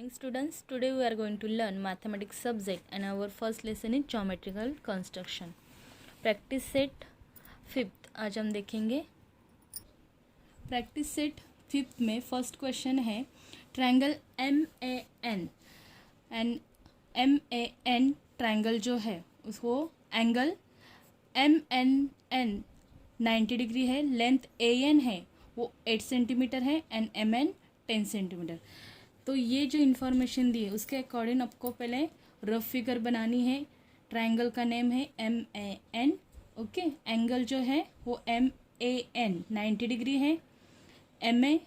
Morning students, today we are going to learn mathematics subject and our first lesson is geometrical construction. Practice set 5th आज हम देखेंगे. Practice set 5th में first question है triangle MAN and MAN triangle जो है उसको angle MNN 90 degree है, length AN है वो 8 सेंटीमीटर है एंड MN 10 सेंटीमीटर. तो ये जो इन्फॉर्मेशन दी है उसके अकॉर्डिंग आपको पहले रफ फिगर बनानी है. ट्रायंगल का नेम है MAN. ओके, एंगल जो है वो MAN 90 डिग्री है, MA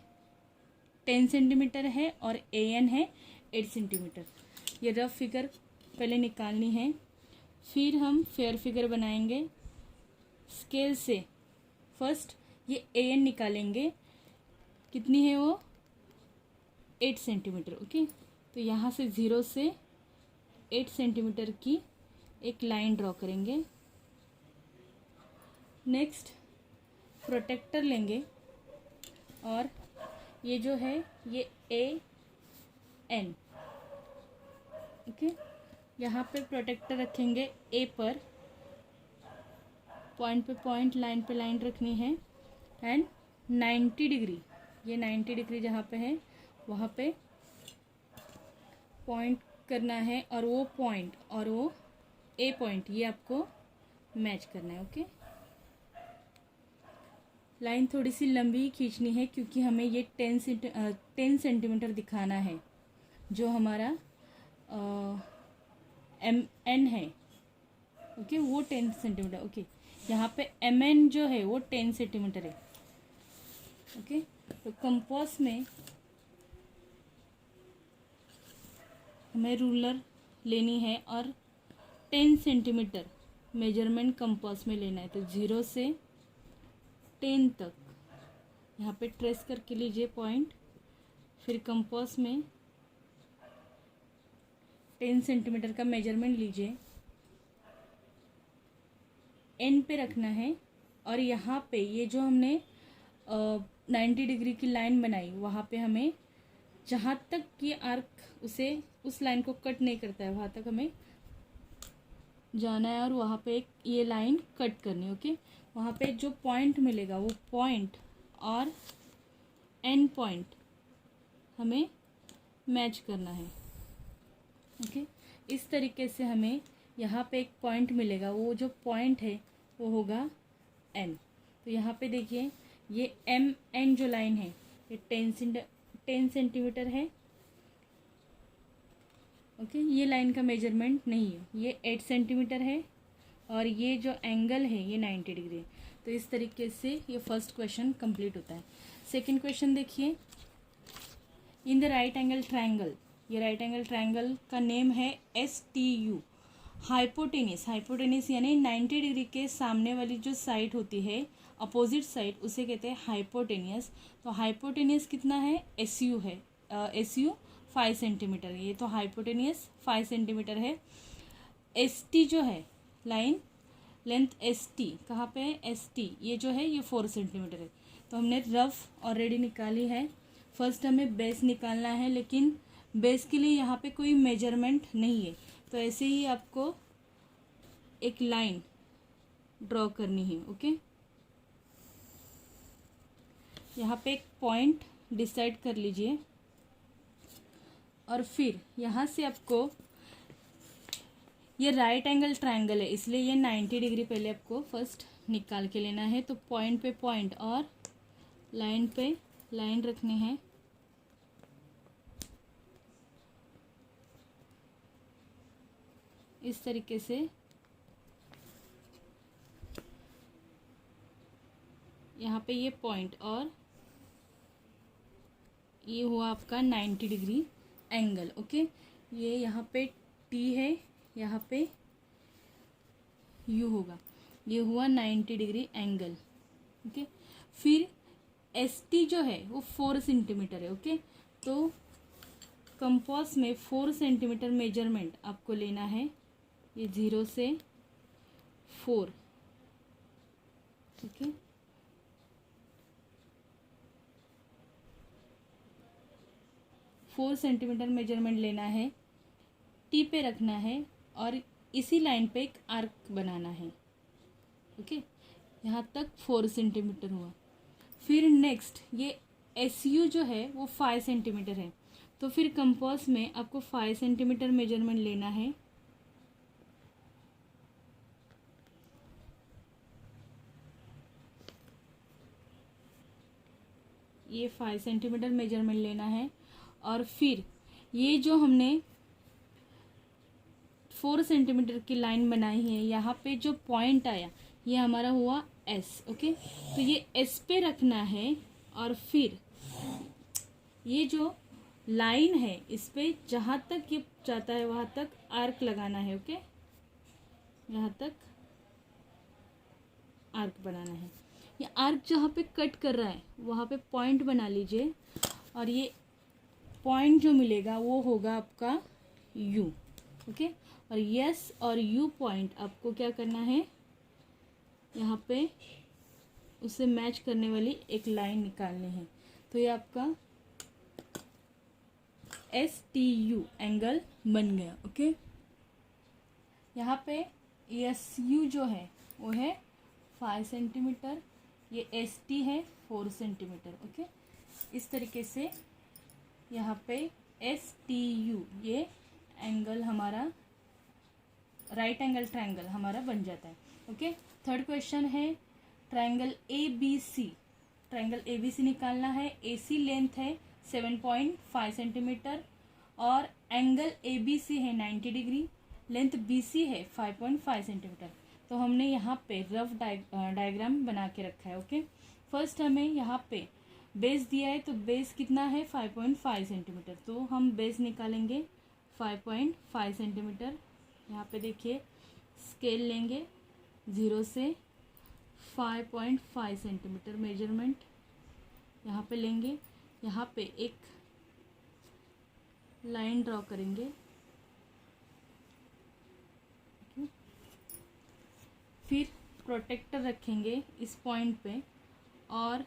10 सेंटीमीटर है और AN है 8 सेंटीमीटर. ये रफ फिगर पहले निकालनी है, फिर हम फेयर फिगर बनाएंगे. स्केल से फर्स्ट ये AN निकालेंगे, कितनी है वो 8 सेंटीमीटर. ओके, तो यहाँ से 0 से 8 सेंटीमीटर की एक लाइन ड्रॉ करेंगे. नेक्स्ट प्रोटेक्टर लेंगे और ये जो है ये AN. ओके, यहाँ पे प्रोटेक्टर रखेंगे A पर, पॉइंट पे पॉइंट, लाइन पे लाइन रखनी है एंड 90 डिग्री, ये 90 डिग्री जहाँ पे है वहाँ पे पॉइंट करना है और वो पॉइंट और वो A पॉइंट ये आपको मैच करना है. ओके, लाइन थोड़ी सी लंबी खींचनी है क्योंकि हमें ये 10 सेंटीमीटर दिखाना है जो हमारा MN है. ओके, वो 10 सेंटीमीटर. ओके, यहाँ पे MN जो है वो 10 सेंटीमीटर है. ओके, तो कंपास में हमें रूलर लेनी है और 10 सेंटीमीटर मेजरमेंट कंपास में लेना है. तो 0 से 10 तक यहाँ पे ट्रेस करके लीजिए पॉइंट, फिर कंपास में 10 सेंटीमीटर का मेजरमेंट लीजिए, एन पे रखना है और यहाँ पे ये जो हमने 90 डिग्री की लाइन बनाई वहाँ पे हमें जहाँ तक ये आर्क उस लाइन को कट नहीं करता है वहाँ तक हमें जाना है और वहाँ पे एक ये लाइन कट करनी है. ओके, वहाँ पे जो पॉइंट मिलेगा वो पॉइंट और एंड पॉइंट हमें मैच करना है. ओके, इस तरीके से हमें यहाँ पे एक पॉइंट मिलेगा, वो जो पॉइंट है वो होगा N. तो यहाँ पे देखिए ये MN जो लाइन है ये 10 सेंटीमीटर है. ओके, ये लाइन का मेजरमेंट नहीं है, ये 8 सेंटीमीटर है और ये जो एंगल है ये 90 डिग्री है. तो इस तरीके से ये फर्स्ट क्वेश्चन कंप्लीट होता है. सेकंड क्वेश्चन देखिए, in the right angle triangle, ये राइट एंगल ट्रायंगल का नेम है STU. हाइपोटेनिस यानी 90 डिग्री के सामने वाली जो साइड होती है अपोजिट साइड उसे कहते हैं हाइपोटेनियस. तो हाइपोटेनियस कितना है SU है, SU 5 सेंटीमीटर. ये तो हाइपोटेनियस 5 सेंटीमीटर है. ST जो है लाइन लेंथ ST कहाँ पे है ST, ये जो है ये 4 सेंटीमीटर है. तो हमने रफ ऑलरेडी निकाली है. फर्स्ट हमें बेस निकालना है, लेकिन बेस के लिए यहाँ पे कोई मेजरमेंट नहीं है. तो ऐसे ही आपको एक लाइन ड्रॉ करनी है. ओके, यहाँ पे एक पॉइंट डिसाइड कर लीजिए और फिर यहाँ से आपको, ये राइट एंगल ट्रायंगल है इसलिए ये 90 डिग्री पहले आपको फर्स्ट निकाल के लेना है. तो पॉइंट पे पॉइंट और लाइन पे लाइन रखनी है. इस तरीके से यहाँ पे ये पॉइंट और ये हुआ आपका 90 डिग्री एंगल. ओके, ये यहाँ पे T है, यहाँ पे U होगा, ये हुआ 90 डिग्री एंगल. ओके, फिर ST जो है वो 4 सेंटीमीटर है. ओके, तो कंपास में 4 सेंटीमीटर मेजरमेंट आपको लेना है, ये 0 से 4. ओके, 4 सेंटीमीटर मेजरमेंट लेना है, टी पे रखना है और इसी लाइन पे एक आर्क बनाना है। ओके, यहाँ तक 4 सेंटीमीटर हुआ। फिर नेक्स्ट ये एस यू जो है वो 5 सेंटीमीटर है, तो फिर कंपास में आपको 5 सेंटीमीटर मेजरमेंट लेना है। ये 5 सेंटीमीटर मेजरमेंट लेना है और फिर ये जो हमने 4 सेंटीमीटर की लाइन बनाई है, यहाँ पे जो पॉइंट आया ये हमारा हुआ एस। ओके, तो ये एस पे रखना है और फिर ये जो लाइन है इस पे जहाँ तक ये जाता है वहाँ तक आर्क लगाना है। ओके, यहाँ तक आर्क बनाना है। ये आर्क जहाँ पे कट कर रहा है वहाँ पे पॉइंट बना लीजिए और ये पॉइंट जो मिलेगा वो होगा आपका यू। ओके, और यस और यू पॉइंट आपको क्या करना है, यहाँ पे उससे मैच करने वाली एक लाइन निकालनी है। तो ये आपका एस टी यू एंगल बन गया। ओके, यहाँ पे एस यू जो है वो है 5 सेंटीमीटर, ये एस टी है 4 सेंटीमीटर। ओके, इस तरीके से यहाँ पे एस टी यू ये एंगल हमारा राइट एंगल ट्रायंगल हमारा बन जाता है। ओके, थर्ड क्वेश्चन है triangle A B C. Triangle A B C निकालना है। ए सी लेंथ है 7.5 सेंटीमीटर और एंगल ए बी सी है 90 डिग्री, लेंथ बी सी है 5.5 सेंटीमीटर। तो हमने यहाँ पे रफ डायग्राम बना के रखा है। ओके, फर्स्ट हमें यहाँ पे बेस दिया है, तो बेस कितना है 5.5 सेंटीमीटर, तो हम बेस निकालेंगे 5.5 सेंटीमीटर। यहाँ पे देखिए स्केल लेंगे 0 से 5.5 सेंटीमीटर मेजरमेंट यहाँ पे लेंगे। यहाँ पे एक लाइन ड्रॉ करेंगे। फिर प्रोटेक्टर रखेंगे इस पॉइंट पे और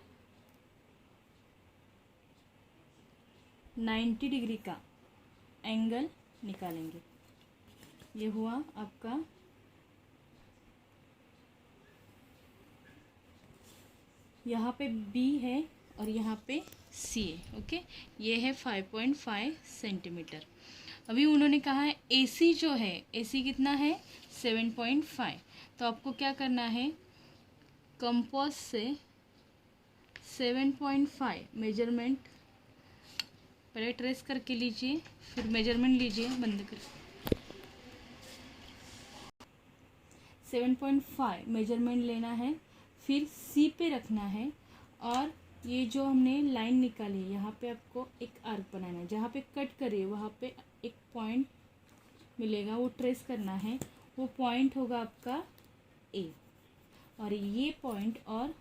90 डिग्री का एंगल निकालेंगे। ये हुआ आपका यहाँ पे B है और यहाँ पे C है। ओके, ये है 5.5 सेंटीमीटर। अभी उन्होंने कहा है AC जो है, AC कितना है 7.5। तो आपको क्या करना है, कंपास से 7.5 मेजरमेंट पहले ट्रेस करके लीजिए, फिर मेजरमेंट लीजिए बंद कर। 7.5 मेजरमेंट लेना है, फिर C पे रखना है और ये जो हमने लाइन निकाली है यहाँ पे आपको एक आर्क बनाना है। जहाँ पे कट करिए वहाँ पे एक पॉइंट मिलेगा, वो ट्रेस करना है। वो पॉइंट होगा आपका A और ये पॉइंट और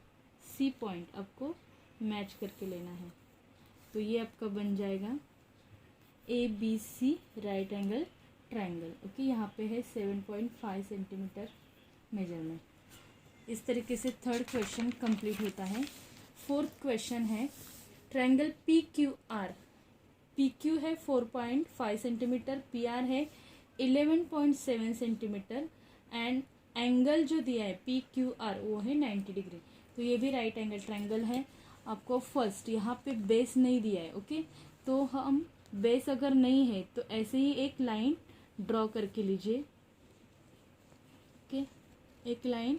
C पॉइंट आपको मैच करके लेना है। तो ये आपका बन जाएगा ABC right angle triangle. Okay, यहाँ पे है 7.5 सेंटीमीटर मेजरमेंट। इस तरीके से थर्ड क्वेश्चन कंप्लीट होता है। फोर्थ क्वेश्चन है ट्रायंगल PQR। PQ है 4.5 सेंटीमीटर, PR है 11.7 सेंटीमीटर एंड एंगल जो दिया है PQR वो है 90 डिग्री। तो ये भी राइट एंगल ट्रायंगल है। आपको फर्स्ट यहाँ पे बेस नहीं दिया है। ओके, तो हम बेस अगर नहीं है तो ऐसे ही एक लाइन ड्रॉ करके लीजिए। ओके, एक लाइन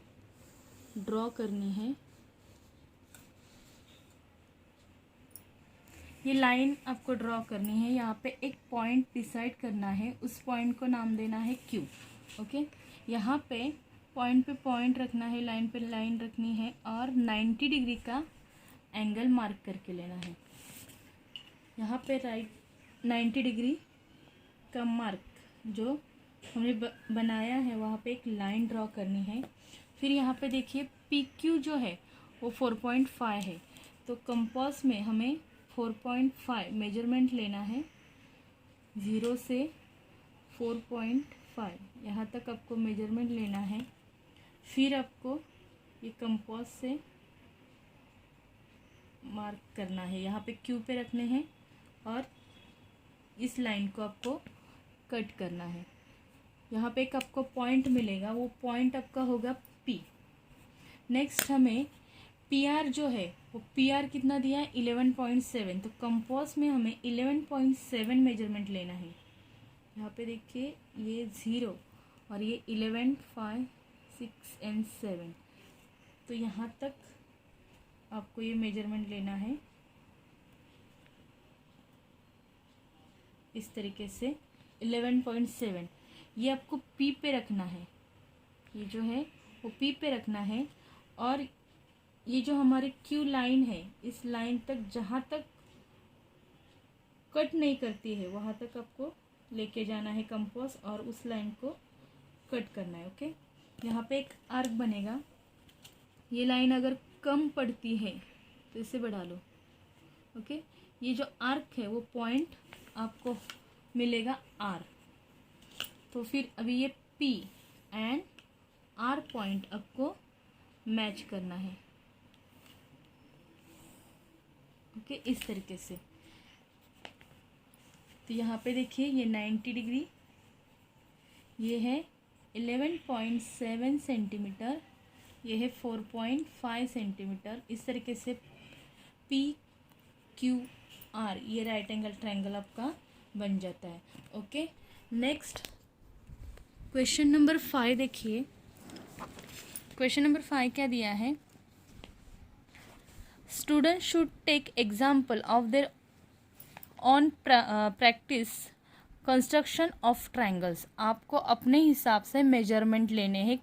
ड्रॉ करनी है। ये लाइन आपको ड्रॉ करनी है। यहाँ पे एक पॉइंट डिसाइड करना है, उस पॉइंट को नाम देना है Q। ओके, यहाँ पे पॉइंट रखना है, लाइन पे लाइन रखनी है और 90 डिग्री का एंगल मार्क करके लेना है। यहाँ पे राइट 90 डिग्री का मार्क जो हमने बनाया है वहाँ पे एक लाइन ड्रॉ करनी है। फिर यहाँ पे देखिए PQ जो है वो 4.5 है, तो कंपास में हमें 4.5 मेजरमेंट लेना है। 0 से 4.5 यहाँ तक आपको मेजरमेंट लेना है। फिर आपको ये कंपास से मार्क करना है, यहाँ पे Q पे रखने हैं और इस लाइन को आपको कट करना है। यहाँ पे एक आपको पॉइंट मिलेगा, वो पॉइंट आपका होगा P। नेक्स्ट हमें PR जो है वो PR कितना दिया है 11.7, तो कंपास में हमें 11.7 मेजरमेंट लेना है। यहाँ पे देखिए ये 0 और ये 11, 5, 6 एंड 7, तो यहाँ तक आपको ये मेजरमेंट लेना है इस तरीके से 11.7। ये आपको P पे रखना है, ये जो है वो P पे रखना है। और ये जो हमारी Q लाइन है, इस लाइन तक जहाँ तक कट नहीं करती है वहाँ तक आपको लेके जाना है कंपास और उस लाइन को कट करना है। ओके, यहाँ पे एक आर्क बनेगा। ये लाइन अगर कम पड़ती है तो इसे बढ़ा लो। ओके, ये जो आर्क है वो पॉइंट आपको मिलेगा R। तो फिर अभी ये P एंड R पॉइंट आपको मैच करना है। ओके, इस तरीके से। तो यहाँ पे देखिए ये 90 डिग्री, ये है 11.7 सेंटीमीटर, ये है 4.5 सेंटीमीटर। इस तरीके से PQR ये राइट एंगल ट्रायंगल आपका बन जाता है। ओके, नेक्स्ट क्वेश्चन नंबर 5 देखिए। क्वेश्चन नंबर 5 क्या दिया है? Student should take example of their own practice construction of triangles. आपको अपने हिसाब से मेजरमेंट लेने हैं।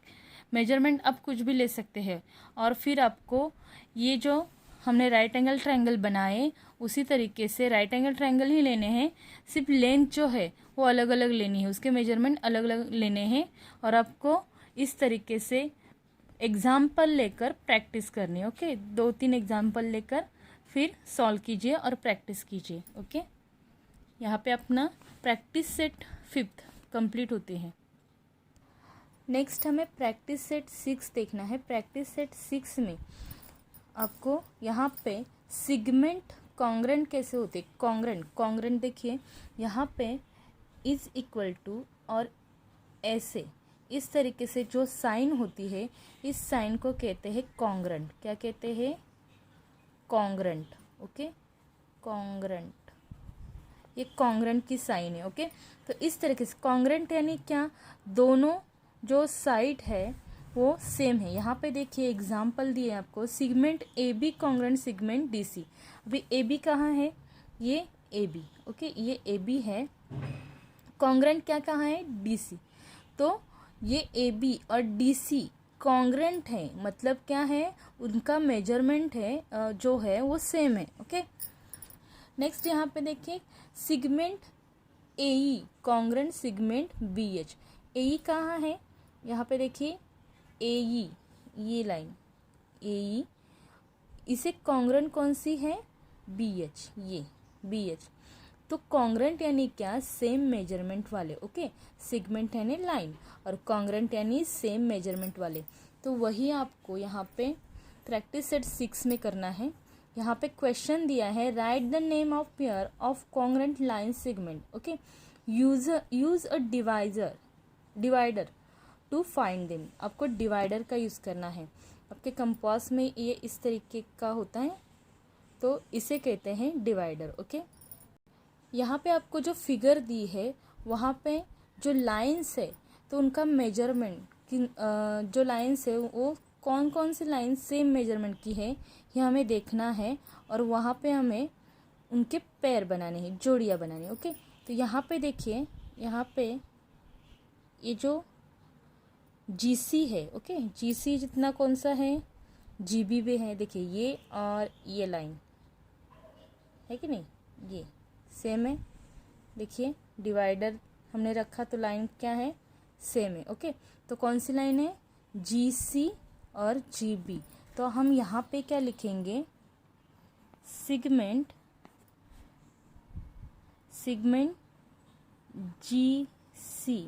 मेजरमेंट आप कुछ भी ले सकते हैं और फिर आपको ये जो हमने राइट एंगल ट्रायंगल बनाए उसी तरीके से राइट एंगल ट्रायंगल ही लेने हैं, सिर्फ लेंथ जो है वो अलग अलग लेनी है, उसके मेजरमेंट अलग अलग लेने हैं और आपको इस तरीके से एग्जाम्पल लेकर प्रैक्टिस करनी है। ओके, 2-3 एग्जाम्पल लेकर फिर सॉल्व कीजिए और प्रैक्टिस कीजिए। ओके, यहाँ पे अपना प्रैक्टिस सेट 5th कंप्लीट होते हैं। नेक्स्ट हमें प्रैक्टिस सेट 6 देखना है। प्रैक्टिस सेट 6 में आपको यहाँ पे सिगमेंट कॉन्ग्रेंट कैसे होते, कॉन्ग्रेंट देखिए यहाँ पे इज इक्वल टू और ऐसे इस तरीके से जो साइन होती है इस साइन को कहते हैं कॉन्ग्रेंट। क्या कहते हैं? कॉन्ग्रेंट। ओके, कॉन्ग्रेंट, ये कॉन्ग्रेंट की साइन है। ओके, तो इस तरीके से कॉन्ग्रेंट यानी क्या? दोनों जो साइड है वो सेम है। यहाँ पे देखिए एग्जाम्पल दिए आपको, segment AB congruent segment DC। अभी AB कहाँ है? ये AB। ओके, ये AB है, कॉन्ग्रेंट क्या कहाँ है? DC। तो ये AB और DC कॉन्ग्रेंट है, मतलब क्या है? उनका मेजरमेंट है जो है वो सेम है। ओके, नेक्स्ट यहाँ पे देखिए segment AE congruent segment BH। AE कहाँ है? यहाँ पे देखिए AE, ये लाइन AE, इसे कॉन्ग्रेंट कौन सी है? BH, ये BH। तो कॉन्ग्रेंट यानी क्या? सेम मेजरमेंट वाले। ओके, सिगमेंट यानी लाइन और कॉन्ग्रेंट यानी सेम मेजरमेंट वाले। तो वही आपको यहाँ पे प्रैक्टिस सेट 6 में करना है। यहाँ पे क्वेश्चन दिया है, write the name of pair of congruent line segment. Okay, use a divider to find them. आपको डिवाइडर का यूज़ करना है। आपके कंपास में ये इस तरीके का होता है तो इसे कहते हैं डिवाइडर। ओके, यहाँ पे आपको जो फिगर दी है वहाँ पे जो लाइंस है तो उनका मेजरमेंट जो लाइंस है वो कौन कौन सी लाइन सेम मेजरमेंट की है ये हमें देखना है और वहाँ पे हमें उनके पैर बनाने हैं, जोड़ियाँ बनानी है। ओके, तो यहाँ पे देखिए, यहाँ पे ये जो GC है, ओके, GC जितना कौन सा है? GB भी है। देखिए ये और ये लाइन है कि नहीं, ये सेम है। देखिए डिवाइडर हमने रखा तो लाइन क्या है? सेम है। ओके, तो कौन सी लाइन है? GC और GB। तो हम यहाँ पे क्या लिखेंगे? सिगमेंट GC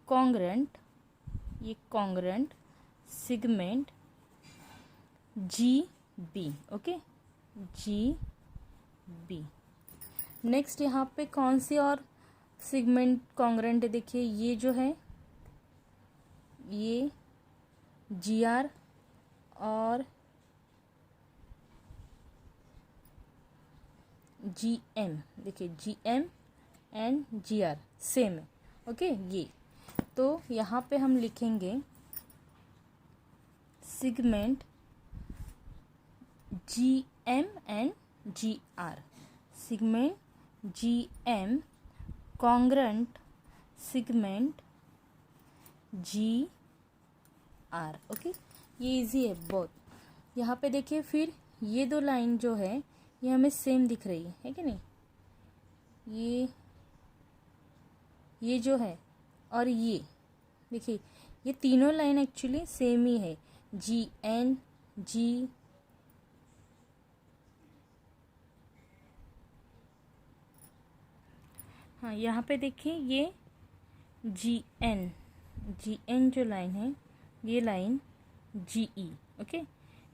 कॉन्ग्रेंट, ये congruent segment GB। Okay, GB। Next यहाँ पे कौन सी और सिगमेंट कॉन्ग्रेंट है, देखिए ये जो है ये GR और GM, देखिए GM एंड GR सेम है, ओके। ये तो यहाँ पे हम लिखेंगे segment GM and GR, segment GM congruent segment GR, okay. ये इजी है बहुत। यहाँ पे देखिए फिर ये दो लाइन जो है ये हमें सेम दिख रही है कि नहीं, ये जो है और ये देखिए ये तीनों लाइन एक्चुअली सेम ही है, GN G हाँ यहाँ पे देखिए ये GN जो लाइन है ये लाइन GE, ओके।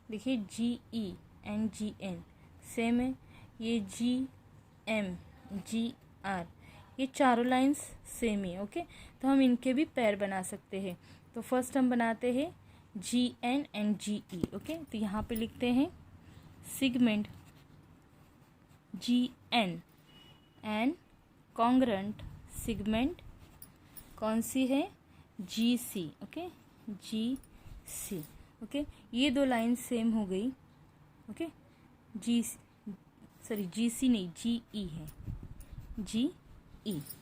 देखिए GE एंड GN सेम है, ये GM GR ये चारों लाइंस सेम ही है, ओके। तो हम इनके भी पैर बना सकते हैं। तो फर्स्ट हम बनाते हैं GN एंड GE, ओके। तो यहाँ पे लिखते हैं segment GN and congruent segment कौन सी है, GC, ओके, GC, ओके। ये दो लाइन सेम हो गई, ओके। GC नहीं GE है, GE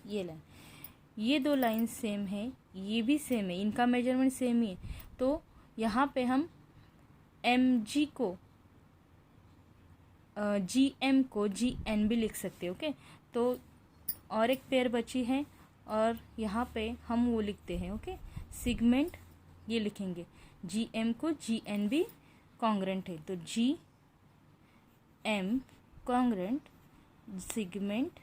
ये लाइन, ये दो लाइन सेम है, ये भी सेम है, इनका मेजरमेंट सेम ही है। तो यहाँ पे हम MG को GM को GN भी लिख सकते हैं, ओके। तो और एक पेयर बची है और यहाँ पे हम वो लिखते हैं, ओके, सिगमेंट ये लिखेंगे GM को GN भी कॉन्ग्रेंट है, तो GM congruent segment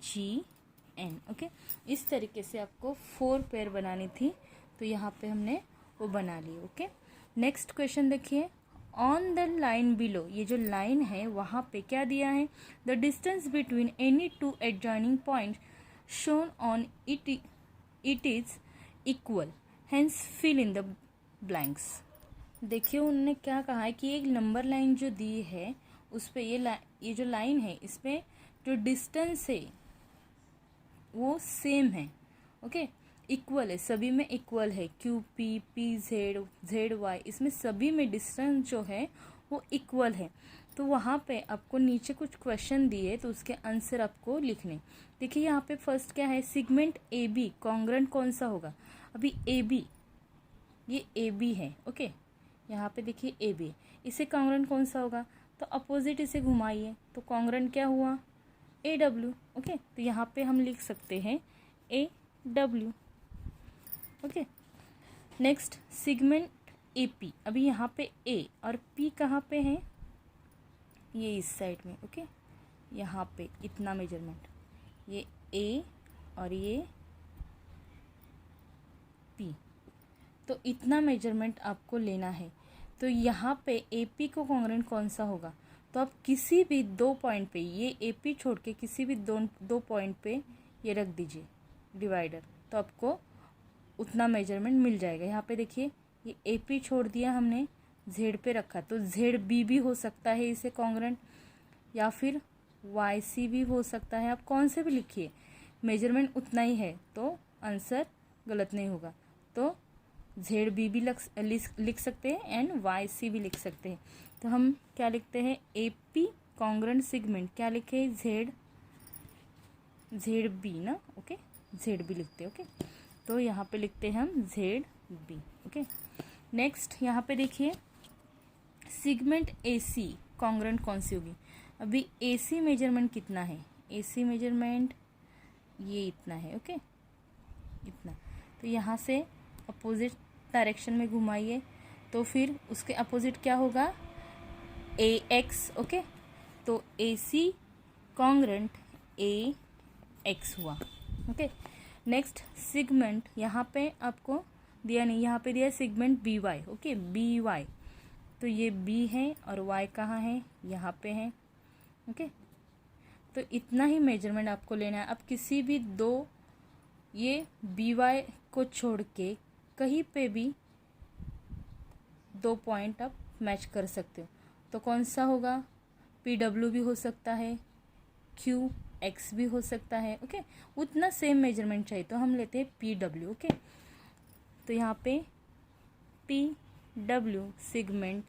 GN, okay. इस तरीके से आपको 4 पेयर बनानी थी, तो यहाँ पे हमने वो बना ली, ओके। नेक्स्ट क्वेश्चन देखिए, ऑन द लाइन बिलो, ये जो लाइन है वहाँ पे क्या दिया है, the distance between any two adjoining point shown on it is equal, hence fill in the blanks. देखिए उन्होंने क्या कहा है कि एक नंबर लाइन जो दी है उस पे ये जो लाइन है इस पे जो डिस्टेंस है वो सेम है, ओके, इक्वल है, सभी में इक्वल है, QP PZ ZY इसमें सभी में डिस्टेंस जो है वो इक्वल है। तो वहाँ पे आपको नीचे कुछ क्वेश्चन दिए तो उसके आंसर आपको लिखने। देखिए यहाँ पे फर्स्ट क्या है, सिगमेंट AB कॉन्ग्रेंट कौन सा होगा, अभी AB ये AB है, ओके। यहाँ पे देखिए AB, इसे कॉन्ग्रेंट कौन सा होगा, तो अपोजिट इसे घुमाइए तो कॉन्ग्रेंट क्या हुआ, AW, ओके। तो यहाँ पे हम लिख सकते हैं AW, okay. Next segment AP, अभी यहाँ पे A और P कहाँ पे है, ये इस साइड में, ओके। यहाँ पे इतना मेजरमेंट, ये A और ये P, तो इतना मेजरमेंट आपको लेना है। तो यहाँ पे AP को कॉन्ग्रेंट कौन सा होगा, तो आप किसी भी 2 पॉइंट पे, ये AP छोड़ के किसी भी दो पॉइंट पे ये रख दीजिए डिवाइडर, तो आपको उतना मेजरमेंट मिल जाएगा। यहाँ पे देखिए ये AP छोड़ दिया हमने, Z पे रखा, तो ZB भी हो सकता है इसे कॉन्ग्रेंट, या फिर YC भी हो सकता है, आप कौन से भी लिखिए, मेजरमेंट उतना ही है तो आंसर गलत नहीं होगा। तो ZB भी लिख सकते हैं एंड YC भी लिख सकते हैं। तो हम क्या लिखते हैं, AP कॉन्ग्रेंट सिगमेंट क्या लिखे, ZB ना, ओके, ZB लिखते हैं, ओके। तो यहाँ पे लिखते हैं हम ZB, ओके। नेक्स्ट यहाँ पे देखिए सिगमेंट AC कॉन्ग्रेंट कौन सी होगी, अभी AC मेजरमेंट कितना है, AC मेजरमेंट ये इतना है, ओके, इतना। तो यहाँ से अपोजिट डायरेक्शन में घुमाइए तो फिर उसके अपोजिट क्या होगा, AX, ओके। तो AC कॉन्ग्रेंट AX हुआ, ओके। नेक्स्ट सिगमेंट, यहाँ पे आपको दिया नहीं, यहाँ पे दिया सिगमेंट BY, ओके, BY, तो ये B है और Y कहाँ है, यहाँ पे है, ओके। तो इतना ही मेजरमेंट आपको लेना है। अब किसी भी दो ये बी वाई को छोड़ के कहीं पे भी दो पॉइंट आप मैच कर सकते हो। तो कौन सा होगा? पी डब्ल्यू भी हो सकता है, क्यू एक्स भी हो सकता है। ओके, उतना सेम मेजरमेंट चाहिए तो हम लेते हैं पी डब्ल्यू। ओके, तो यहाँ पे P W segment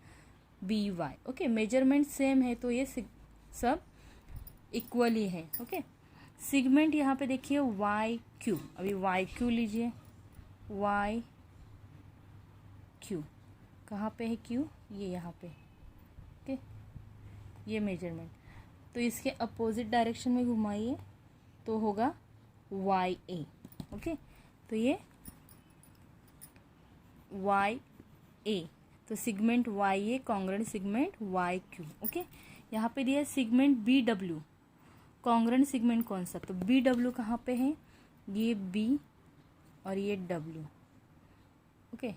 B Y. Okay, measurement same है तो ये सब इक्वली है। ओके, सिगमेंट यहाँ पे देखिए वाई क्यू। अभी वाई क्यू लीजिए, वाई क्यू कहाँ पे है क्यू? ये यहाँ पे। ओके, ये मेजरमेंट। तो इसके अपोजिट डायरेक्शन में घुमाइए तो होगा वाई ए। ओके, तो ये वाई ए, तो segment Y A congruent segment Y Q. Okay, यहाँ पे दिया segment B W, congruent segment कौन सा? तो बी डब्ल्यू कहाँ पे है? ये बी और ये डब्ल्यू। ओके,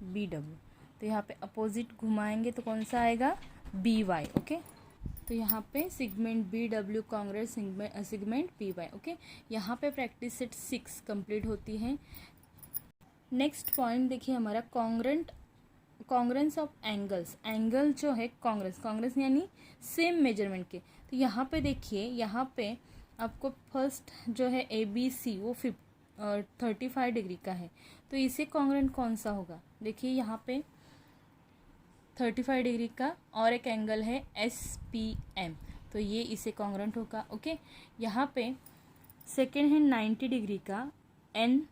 बी डब्ल्यू, तो यहाँ पे अपोजिट घुमाएंगे तो कौन सा आएगा? B Y. ओके, तो यहाँ पे segment B W congruent segment B Y. Okay, यहाँ पे प्रैक्टिस सेट 6 कंप्लीट होती है। नेक्स्ट पॉइंट देखिए हमारा कॉन्ग्रेंस ऑफ एंगल्स। एंगल जो है कॉन्ग्रेंस यानी सेम मेजरमेंट के। तो यहाँ पे देखिए, यहाँ पे आपको फर्स्ट जो है ए बी सी वो 35 डिग्री का है, तो इसे कॉन्ग्रेंट कौन सा होगा? देखिए यहाँ पे 35 डिग्री का और एक एंगल है एस पी एम, तो ये इसे कॉन्ग्रेंट होगा। ओके, यहाँ पे सेकेंड है 90 डिग्री का एन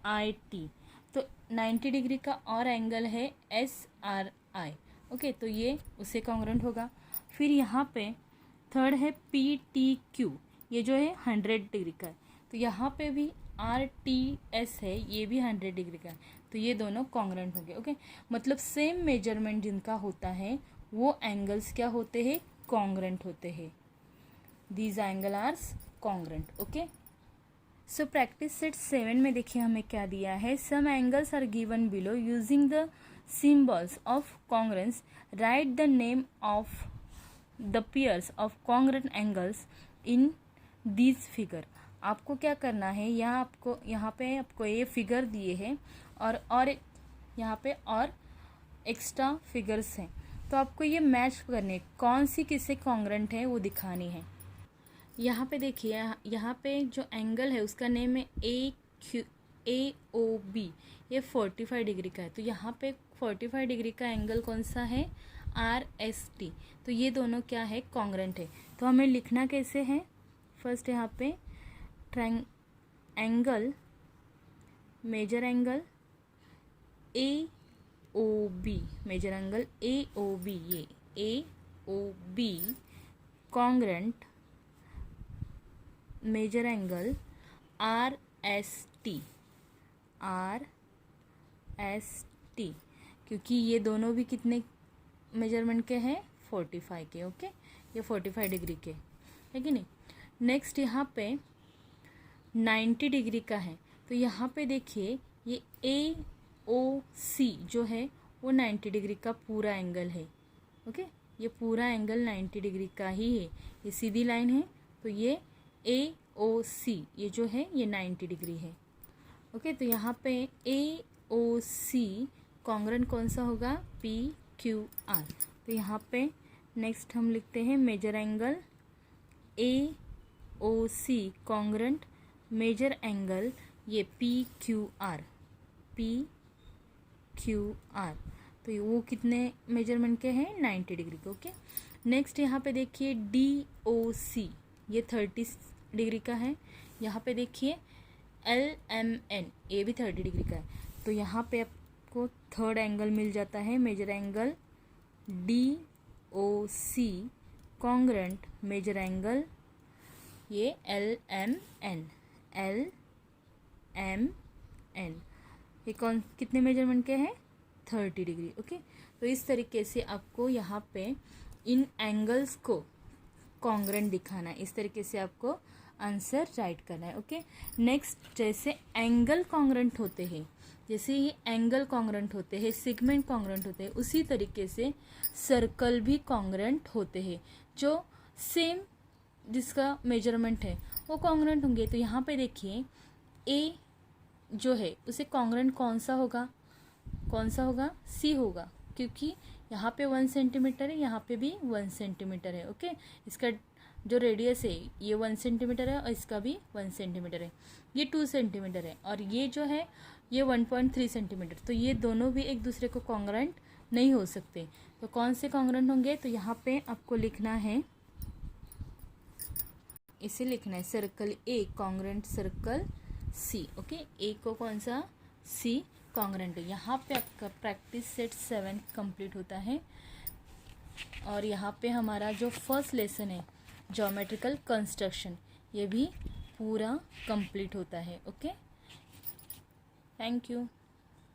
आई टी, तो 90 डिग्री का और एंगल है एस आर आई। ओके, तो ये उसे कॉन्ग्रेंट होगा। फिर यहाँ पे थर्ड है पी टी क्यू, ये जो है 100 डिग्री का है, तो यहाँ पे भी आर टी एस है, ये भी 100 डिग्री का है, तो ये दोनों कॉन्ग्रेंट होंगे। ओके, मतलब सेम मेजरमेंट जिनका होता है वो एंगल्स क्या होते हैं? कॉन्ग्रेंट होते हैं। These angle are congruent. Okay, so practice set 7 में देखिए हमें क्या दिया है। Some angles are given below using the symbols of congruence, write the name of the pairs of congruent angles in this figure. आपको क्या करना है, यहाँ पे आपको ये फिगर दिए हैं और यहाँ पे और एक्स्ट्रा फिगर्स हैं, तो आपको ये मैच करने कौन सी किससे कॉन्ग्रेंट है वो दिखानी है। यहाँ पे देखिए, यहाँ पे जो एंगल है उसका नेम है ए ओ बी, ये 45 डिग्री का है, तो यहाँ पे 45 डिग्री का एंगल कौन सा है? आर एस टी, तो ये दोनों क्या है? कॉन्ग्रेंट है। तो हमें लिखना कैसे है? फर्स्ट यहाँ पे angle, measure angle A O B, measure angle A O B, ये A O B congruent measure angle R S T, R S T, क्योंकि ये दोनों भी कितने मेजरमेंट के हैं? 45 के। ओके, ये 45 डिग्री के है कि नहीं। नेक्स्ट यहाँ पे 90 डिग्री का है, तो यहाँ पे देखिए ये ए ओ सी जो है वो 90 डिग्री का पूरा एंगल है। ओके, ये पूरा एंगल 90 डिग्री का ही है, ये सीधी लाइन है, तो ये ए ओ सी ये जो है ये 90 डिग्री है। ओके, तो यहाँ पे ए ओ सी कॉन्ग्रेंट कौन सा होगा? P Q R. तो यहाँ पे नेक्स्ट हम लिखते हैं measure angle A O C congruent measure angle ये P Q R, P Q R, तो वो कितने मेजरमेंट के हैं? 90 डिग्री के। ओके, नेक्स्ट यहाँ पे देखिए डी ओ सी, ये 30 डिग्री का है। यहाँ पे देखिए एल एम एन, ये भी 30 डिग्री का है, तो यहाँ पे आपको थर्ड एंगल मिल जाता है, measure angle D O C congruent measure angle ये L M N, L M N, ये कौन कितने मेजरमेंट के हैं? 30 डिग्री। ओके, तो इस तरीके से आपको यहाँ पे इन एंगल्स को कॉन्ग्रेंट दिखाना है, इस तरीके से आपको आंसर राइट करना है। ओके, नेक्स्ट जैसे एंगल कॉन्ग्रेंट होते हैं, जैसे ये एंगल कॉन्ग्रेंट होते हैं, सेगमेंट कॉन्ग्रेंट होते हैं, उसी तरीके से सर्कल भी कॉन्ग्रेंट होते हैं। जो सेम जिसका मेजरमेंट है वो कॉन्ग्रेंट होंगे। तो यहाँ पे देखिए ए जो है उसे कॉन्ग्रेंट कौन सा होगा, सी होगा, क्योंकि यहाँ पे 1 सेंटीमीटर है, यहाँ पे भी 1 सेंटीमीटर है। ओके, इसका जो रेडियस है ये 1 सेंटीमीटर है और इसका भी 1 सेंटीमीटर है, ये 2 सेंटीमीटर है और ये जो है ये 1.3 सेंटीमीटर। तो ये दोनों भी एक दूसरे को कॉन्ग्रेंट नहीं हो सकते। तो कौन से कॉन्ग्रेंट होंगे, तो यहाँ पे आपको लिखना है, इसे लिखना है circle A congruent circle C. Okay, A को कौन सा, सी कॉन्ग्रेंट है। यहाँ पे आपका प्रैक्टिस सेट 7 कंप्लीट होता है और यहाँ पे हमारा जो फर्स्ट लेसन है ज्योमेट्रिकल कंस्ट्रक्शन, ये भी पूरा कंप्लीट होता है। Okay, thank you.